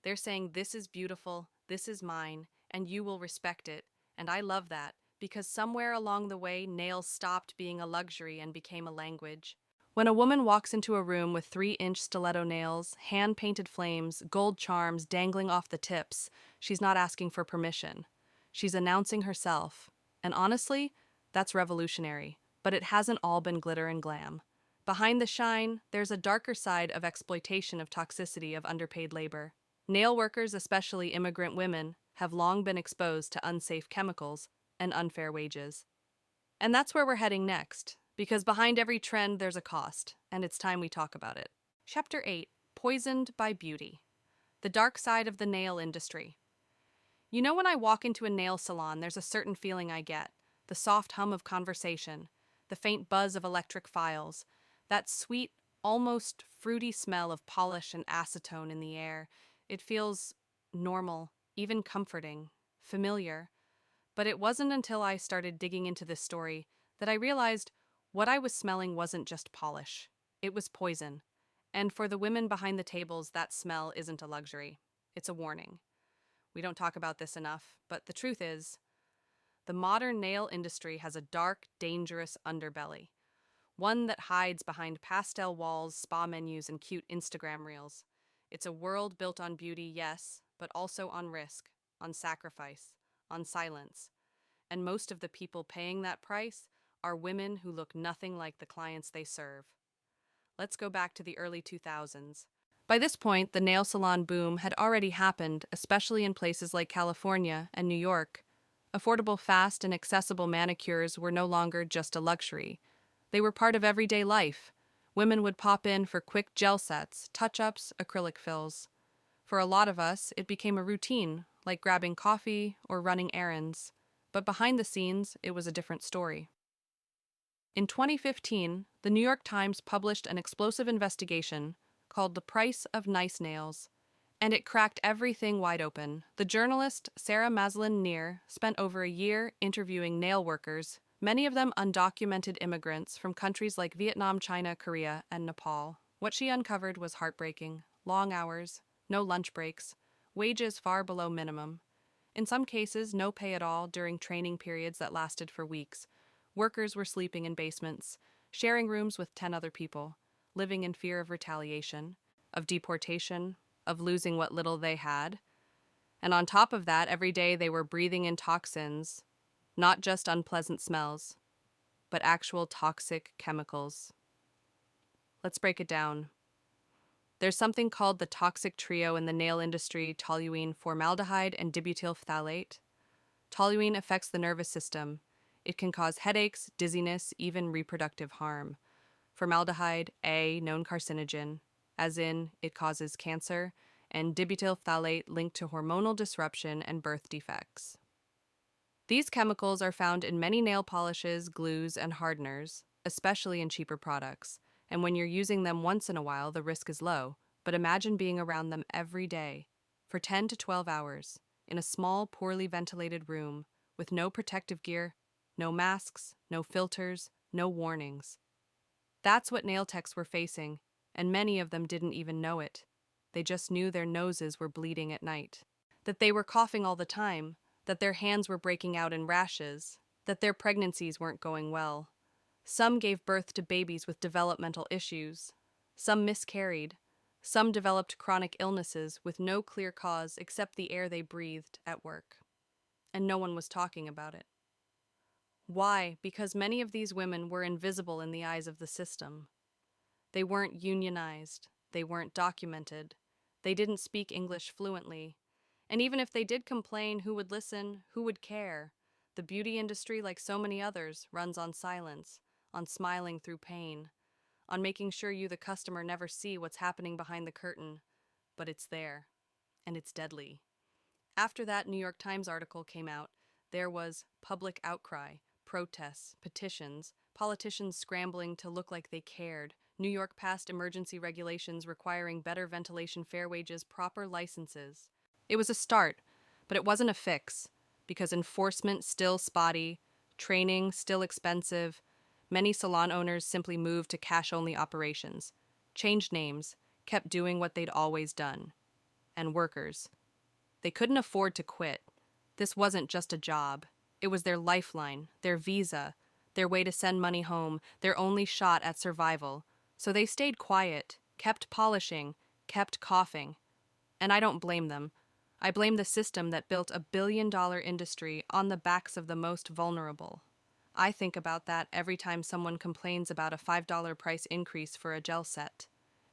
They're saying, this is beautiful, this is mine, and you will respect it. And I love that. Because somewhere along the way, nails stopped being a luxury and became a language. When a woman walks into a room with 3-inch stiletto nails, hand-painted flames, gold charms dangling off the tips, she's not asking for permission. She's announcing herself. And honestly, that's revolutionary. But it hasn't all been glitter and glam. Behind the shine, there's a darker side of exploitation of toxicity of underpaid labor. Nail workers, especially immigrant women, have long been exposed to unsafe chemicals and unfair wages. And that's where we're heading next, because behind every trend there's a cost, and it's time we talk about it. Chapter 8: Poisoned by Beauty. The dark side of the nail industry. You know, when I walk into a nail salon, there's a certain feeling I get: the soft hum of conversation, the faint buzz of electric files, that sweet, almost fruity smell of polish and acetone in the air. It feels normal, even comforting, familiar. But it wasn't until I started digging into this story that I realized what I was smelling wasn't just polish. It was poison. And for the women behind the tables, that smell isn't a luxury. It's a warning. We don't talk about this enough, but the truth is, the modern nail industry has a dark, dangerous underbelly. One that hides behind pastel walls, spa menus, and cute Instagram reels. It's a world built on beauty, yes, but also on risk, on sacrifice, on silence. And most of the people paying that price are women who look nothing like the clients they serve. Let's go back to the early 2000s. By this point, the nail salon boom had already happened, especially in places like California and New York. Affordable, fast, and accessible manicures were no longer just a luxury. They were part of everyday life. Women would pop in for quick gel sets, touch-ups, acrylic fills. For a lot of us, it became a routine, like grabbing coffee or running errands. But behind the scenes, it was a different story. In 2015, the New York Times published an explosive investigation called The Price of Nice Nails, and it cracked everything wide open. The journalist Sarah Maslin Neer spent over a year interviewing nail workers, many of them undocumented immigrants from countries like Vietnam, China, Korea, and Nepal. What she uncovered was heartbreaking: long hours, no lunch breaks, wages far below minimum. In some cases, no pay at all during training periods that lasted for weeks. Workers were sleeping in basements, sharing rooms with 10 other people, living in fear of retaliation, of deportation, of losing what little they had. And on top of that, every day they were breathing in toxins, not just unpleasant smells, but actual toxic chemicals. Let's break it down. There's something called the toxic trio in the nail industry: toluene, formaldehyde, and dibutyl phthalate. Toluene affects the nervous system. It can cause headaches, dizziness, even reproductive harm. Formaldehyde, a known carcinogen, as in it causes cancer, and dibutyl phthalate linked to hormonal disruption and birth defects. These chemicals are found in many nail polishes, glues, and hardeners, especially in cheaper products. And when you're using them once in a while, the risk is low. But imagine being around them every day, for 10 to 12 hours, in a small, poorly ventilated room, with no protective gear, no masks, no filters, no warnings. That's what nail techs were facing, and many of them didn't even know it. They just knew their noses were bleeding at night, that they were coughing all the time, that their hands were breaking out in rashes, that their pregnancies weren't going well. Some gave birth to babies with developmental issues. Some miscarried. Some developed chronic illnesses with no clear cause except the air they breathed at work. And no one was talking about it. Why? Because many of these women were invisible in the eyes of the system. They weren't unionized. They weren't documented. They didn't speak English fluently. And even if they did complain, who would listen? Who would care? The beauty industry, like so many others, runs on silence, on smiling through pain, on making sure you, the customer, never see what's happening behind the curtain. But it's there, and it's deadly. After that New York Times article came out, there was public outcry, protests, petitions, politicians scrambling to look like they cared. New York passed emergency regulations requiring better ventilation, fair wages, proper licenses. It was a start, but it wasn't a fix, because enforcement still spotty, training still expensive. Many salon owners simply moved to cash-only operations, changed names, kept doing what they'd always done. And workers, they couldn't afford to quit. This wasn't just a job. It was their lifeline, their visa, their way to send money home, their only shot at survival. So they stayed quiet, kept polishing, kept coughing. And I don't blame them. I blame the system that built a billion-dollar industry on the backs of the most vulnerable. I think about that every time someone complains about a $5 price increase for a gel set.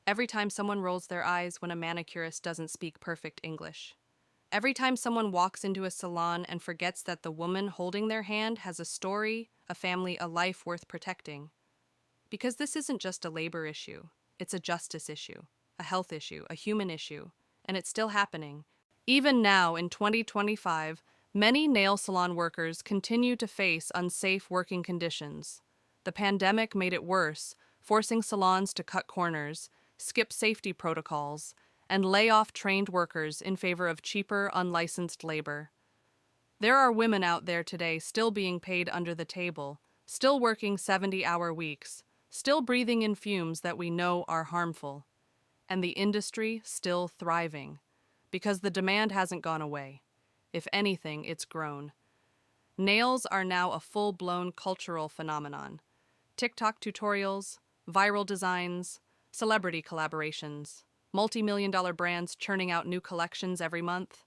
Every time someone rolls their eyes when a manicurist doesn't speak perfect English. Every time someone walks into a salon and forgets that the woman holding their hand has a story, a family, a life worth protecting. Because this isn't just a labor issue, it's a justice issue, a health issue, a human issue, and it's still happening. Even now, in 2025, many nail salon workers continue to face unsafe working conditions. The pandemic made it worse, forcing salons to cut corners, skip safety protocols, and lay off trained workers in favor of cheaper, unlicensed labor. There are women out there today still being paid under the table, still working 70-hour weeks, still breathing in fumes that we know are harmful, and the industry still thriving, because the demand hasn't gone away. If anything, it's grown. Nails are now a full-blown cultural phenomenon. TikTok tutorials, viral designs, celebrity collaborations, multi-million-dollar brands churning out new collections every month.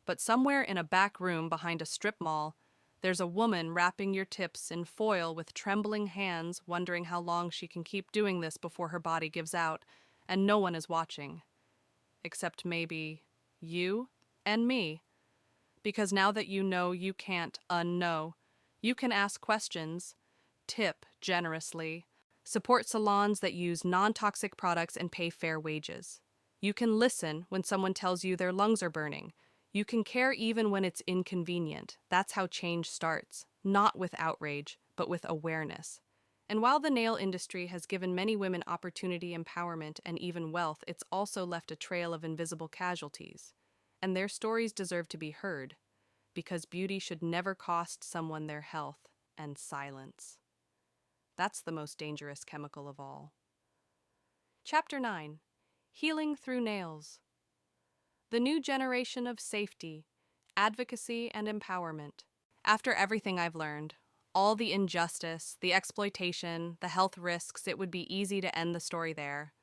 But somewhere in a back room behind a strip mall, there's a woman wrapping your tips in foil with trembling hands, wondering how long she can keep doing this before her body gives out, and no one is watching. Except maybe you and me. Because now that you know you can't unknow, you can ask questions, tip generously, support salons that use non-toxic products and pay fair wages. You can listen when someone tells you their lungs are burning. You can care even when it's inconvenient. That's how change starts, not with outrage, but with awareness. And while the nail industry has given many women opportunity, empowerment, and even wealth, it's also left a trail of invisible casualties. And their stories deserve to be heard, because beauty should never cost someone their health and silence. That's the most dangerous chemical of all. Chapter 9: Healing Through Nails. The new generation of safety, advocacy, and empowerment. After everything I've learned, all the injustice, the exploitation, the health risks, it would be easy to end the story there.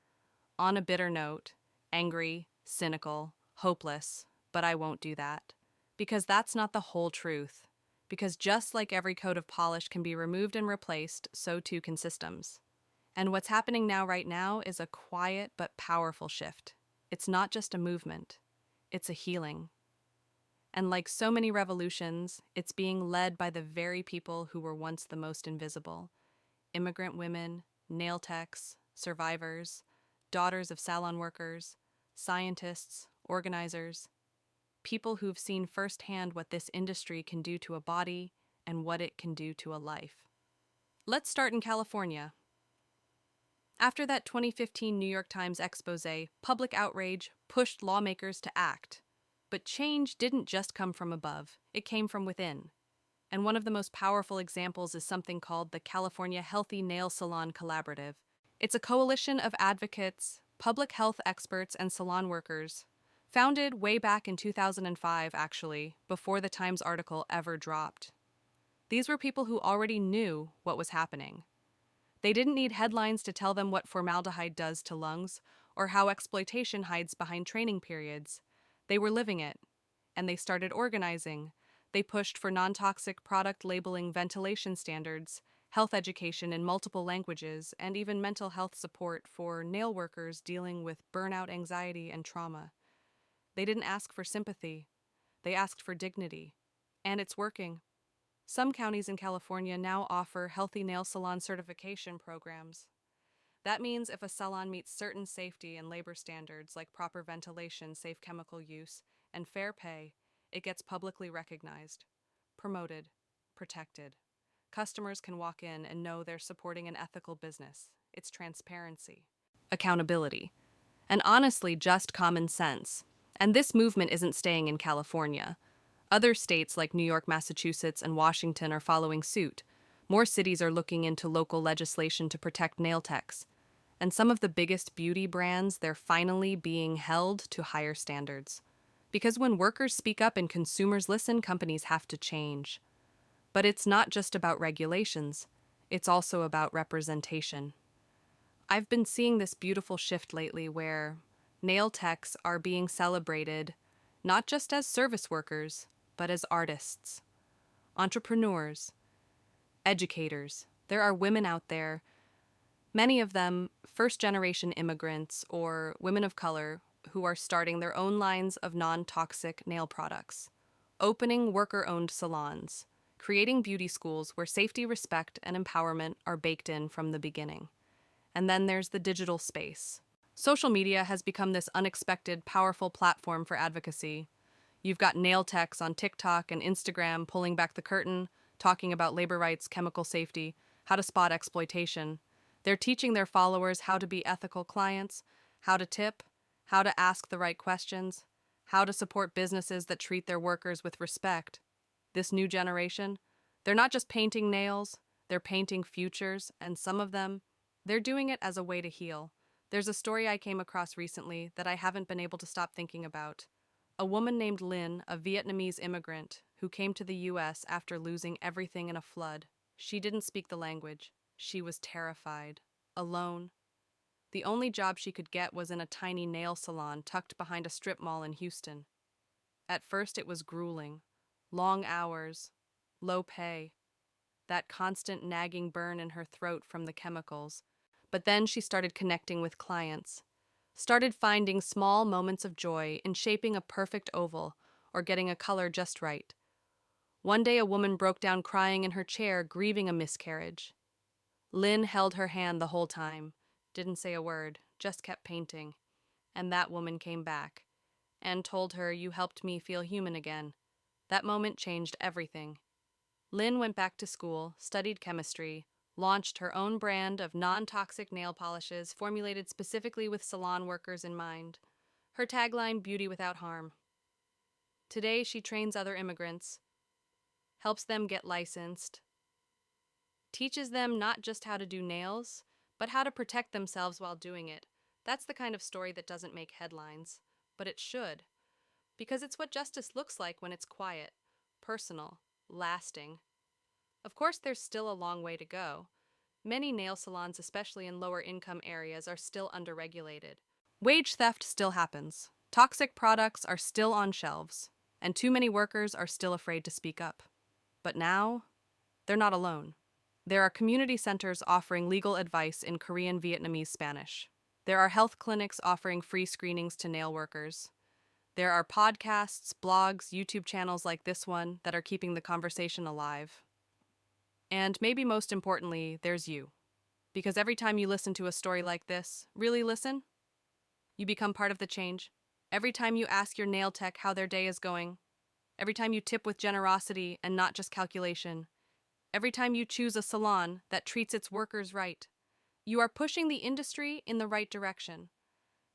On a bitter note, angry, cynical, hopeless, but I won't do that. Because that's not the whole truth. Because just like every coat of polish can be removed and replaced, so too can systems. And what's happening right now is a quiet but powerful shift. It's not just a movement, it's a healing. And like so many revolutions, it's being led by the very people who were once the most invisible. Immigrant women, nail techs, survivors, daughters of salon workers, scientists, organizers, people who've seen firsthand what this industry can do to a body and what it can do to a life. Let's start in California. After that 2015 New York Times expose, public outrage pushed lawmakers to act. But change didn't just come from above, it came from within. And one of the most powerful examples is something called the California Healthy Nail Salon Collaborative. It's a coalition of advocates, public health experts, and salon workers, founded way back in 2005, actually, before the Times article ever dropped. These were people who already knew what was happening. They didn't need headlines to tell them what formaldehyde does to lungs or how exploitation hides behind training periods. They were living it, and they started organizing. They pushed for non-toxic product labeling, ventilation standards, health education in multiple languages, and even mental health support for nail workers dealing with burnout, anxiety, and trauma. They didn't ask for sympathy. They asked for dignity. And it's working. Some counties in California now offer healthy nail salon certification programs. That means if a salon meets certain safety and labor standards like proper ventilation, safe chemical use, and fair pay, it gets publicly recognized, promoted, protected. Customers can walk in and know they're supporting an ethical business. It's transparency, accountability, and honestly just common sense. And this movement isn't staying in California. Other states like New York, Massachusetts, and Washington are following suit. More cities are looking into local legislation to protect nail techs. And some of the biggest beauty brands, they're finally being held to higher standards. Because when workers speak up and consumers listen, companies have to change. But it's not just about regulations. It's also about representation. I've been seeing this beautiful shift lately where nail techs are being celebrated not just as service workers, but as artists, entrepreneurs, educators. There are women out there, many of them first-generation immigrants or women of color who are starting their own lines of non-toxic nail products, opening worker-owned salons, creating beauty schools where safety, respect, and empowerment are baked in from the beginning. And then there's the digital space. Social media has become this unexpected, powerful platform for advocacy. You've got nail techs on TikTok and Instagram pulling back the curtain, talking about labor rights, chemical safety, how to spot exploitation. They're teaching their followers how to be ethical clients, how to tip, how to ask the right questions, how to support businesses that treat their workers with respect. This new generation, they're not just painting nails, they're painting futures, and some of them, they're doing it as a way to heal. There's a story I came across recently that I haven't been able to stop thinking about. A woman named Lynn, a Vietnamese immigrant, who came to the US after losing everything in a flood. She didn't speak the language. She was terrified, alone. The only job she could get was in a tiny nail salon tucked behind a strip mall in Houston. At first it was grueling. Long hours, low pay, that constant nagging burn in her throat from the chemicals. But then she started connecting with clients, started finding small moments of joy in shaping a perfect oval or getting a color just right. One day a woman broke down crying in her chair, grieving a miscarriage. Lynn held her hand the whole time, didn't say a word, just kept painting. And that woman came back and told her, "You helped me feel human again." That moment changed everything. Lynn went back to school, studied chemistry, launched her own brand of non-toxic nail polishes formulated specifically with salon workers in mind. Her tagline, "Beauty without harm." Today, she trains other immigrants, helps them get licensed, teaches them not just how to do nails, but how to protect themselves while doing it. That's the kind of story that doesn't make headlines, but it should, because it's what justice looks like when it's quiet, personal, lasting. Of course, there's still a long way to go. Many nail salons, especially in lower income areas, are still underregulated. Wage theft still happens. Toxic products are still on shelves, and too many workers are still afraid to speak up. But now, they're not alone. There are community centers offering legal advice in Korean, Vietnamese, Spanish. There are health clinics offering free screenings to nail workers. There are podcasts, blogs, YouTube channels like this one that are keeping the conversation alive. And maybe most importantly, there's you. Because every time you listen to a story like this, really listen, you become part of the change. Every time you ask your nail tech how their day is going, every time you tip with generosity and not just calculation, every time you choose a salon that treats its workers right, you are pushing the industry in the right direction.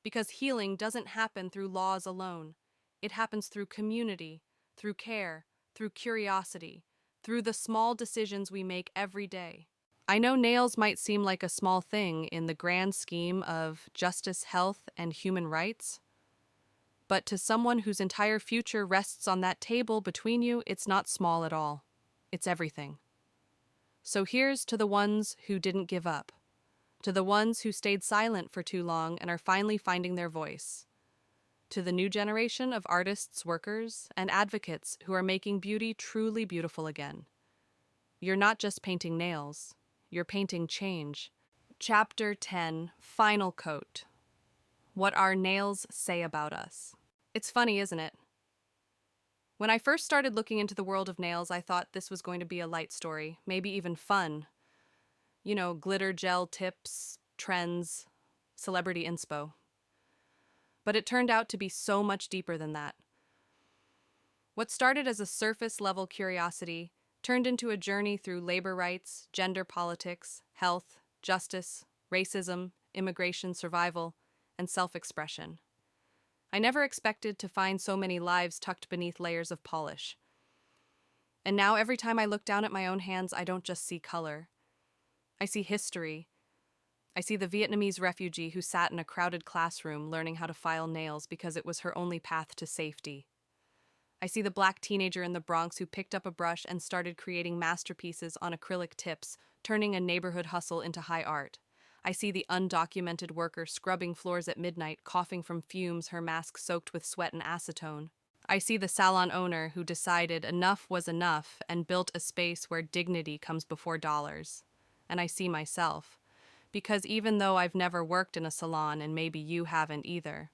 Because healing doesn't happen through laws alone. It happens through community, through care, through curiosity, through the small decisions we make every day. I know nails might seem like a small thing in the grand scheme of justice, health, and human rights, but to someone whose entire future rests on that table between you, it's not small at all. It's everything. So here's to the ones who didn't give up, to the ones who stayed silent for too long and are finally finding their voice, to the new generation of artists, workers, and advocates who are making beauty truly beautiful again. You're not just painting nails, you're painting change. Chapter 10, Final Coat. What our nails say about us. It's funny, isn't it? When I first started looking into the world of nails, I thought this was going to be a light story, maybe even fun. You know, glitter gel tips, trends, celebrity inspo. But it turned out to be so much deeper than that. What started as a surface-level curiosity turned into a journey through labor rights, gender politics, health, justice, racism, immigration, survival, and self-expression. I never expected to find so many lives tucked beneath layers of polish. And now every time I look down at my own hands, I don't just see color. I see history. I see the Vietnamese refugee who sat in a crowded classroom learning how to file nails because it was her only path to safety. I see the black teenager in the Bronx who picked up a brush and started creating masterpieces on acrylic tips, turning a neighborhood hustle into high art. I see the undocumented worker scrubbing floors at midnight, coughing from fumes, her mask soaked with sweat and acetone. I see the salon owner who decided enough was enough and built a space where dignity comes before dollars. And I see myself, because even though I've never worked in a salon and maybe you haven't either,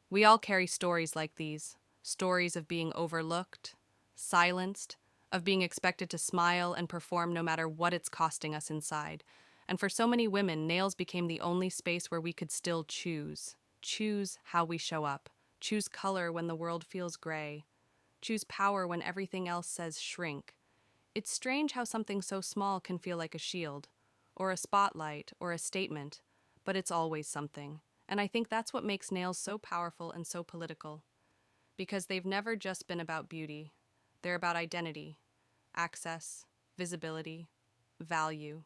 we all carry stories like these, stories of being overlooked, silenced, of being expected to smile and perform no matter what it's costing us inside. And for so many women, nails became the only space where we could still choose. Choose how we show up. Choose color when the world feels gray. Choose power when everything else says shrink. It's strange how something so small can feel like a shield, or a spotlight, or a statement, but it's always something. And I think that's what makes nails so powerful and so political. Because they've never just been about beauty. They're about identity, access, visibility, value.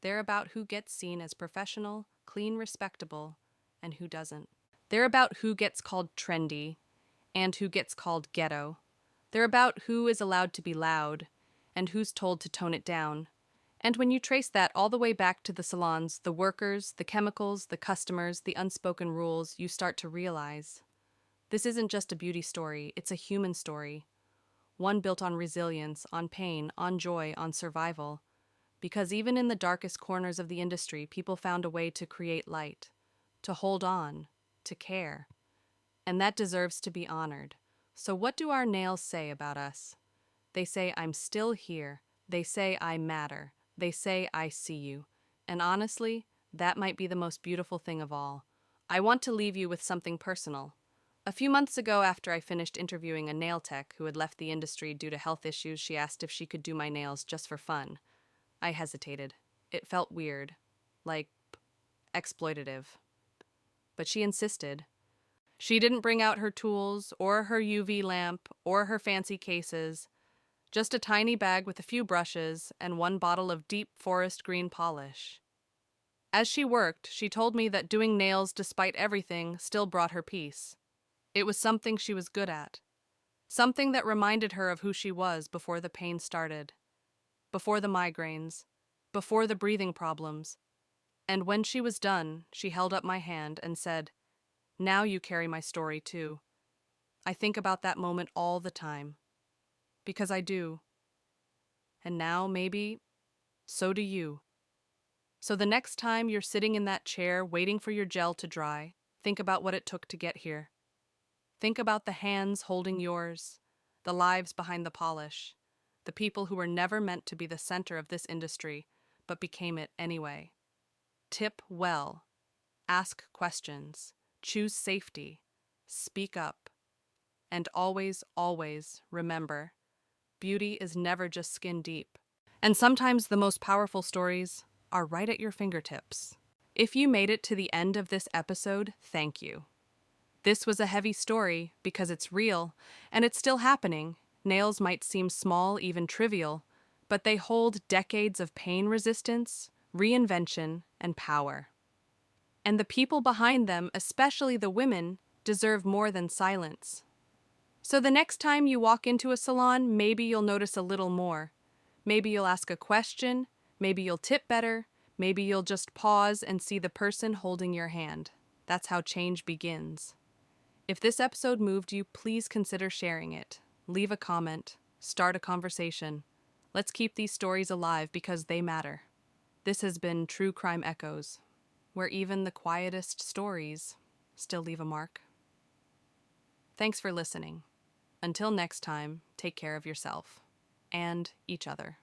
They're about who gets seen as professional, clean, respectable, and who doesn't. They're about who gets called trendy and who gets called ghetto. They're about who is allowed to be loud and who's told to tone it down. And when you trace that all the way back to the salons, the workers, the chemicals, the customers, the unspoken rules, you start to realize this isn't just a beauty story, it's a human story. One built on resilience, on pain, on joy, on survival. Because even in the darkest corners of the industry, people found a way to create light, to hold on, to care. And that deserves to be honored. So what do our nails say about us? They say, I'm still here. They say, I matter. They say, I see you. And honestly, that might be the most beautiful thing of all. I want to leave you with something personal. A few months ago, after I finished interviewing a nail tech who had left the industry due to health issues, she asked if she could do my nails just for fun. I hesitated. It felt weird, like exploitative. But she insisted. She didn't bring out her tools, or her UV lamp, or her fancy cases. Just a tiny bag with a few brushes and one bottle of deep forest green polish. As she worked, she told me that doing nails despite everything still brought her peace. It was something she was good at. Something that reminded her of who she was before the pain started, before the migraines, before the breathing problems. And when she was done, she held up my hand and said, "Now you carry my story too." I think about that moment all the time. Because I do. And now, maybe, so do you. So the next time you're sitting in that chair waiting for your gel to dry, think about what it took to get here. Think about the hands holding yours, the lives behind the polish, the people who were never meant to be the center of this industry, but became it anyway. Tip well. Ask questions. Choose safety. Speak up. And always, always remember, beauty is never just skin deep. And sometimes the most powerful stories are right at your fingertips. If you made it to the end of this episode, thank you. This was a heavy story because it's real, and it's still happening. Nails might seem small, even trivial, but they hold decades of pain resistance, reinvention, and power. And the people behind them, especially the women, deserve more than silence. So the next time you walk into a salon, maybe you'll notice a little more. Maybe you'll ask a question, maybe you'll tip better, maybe you'll just pause and see the person holding your hand. That's how change begins. If this episode moved you, please consider sharing it. Leave a comment, start a conversation. Let's keep these stories alive because they matter. This has been True Crime Echoes, where even the quietest stories still leave a mark. Thanks for listening. Until next time, take care of yourself and each other.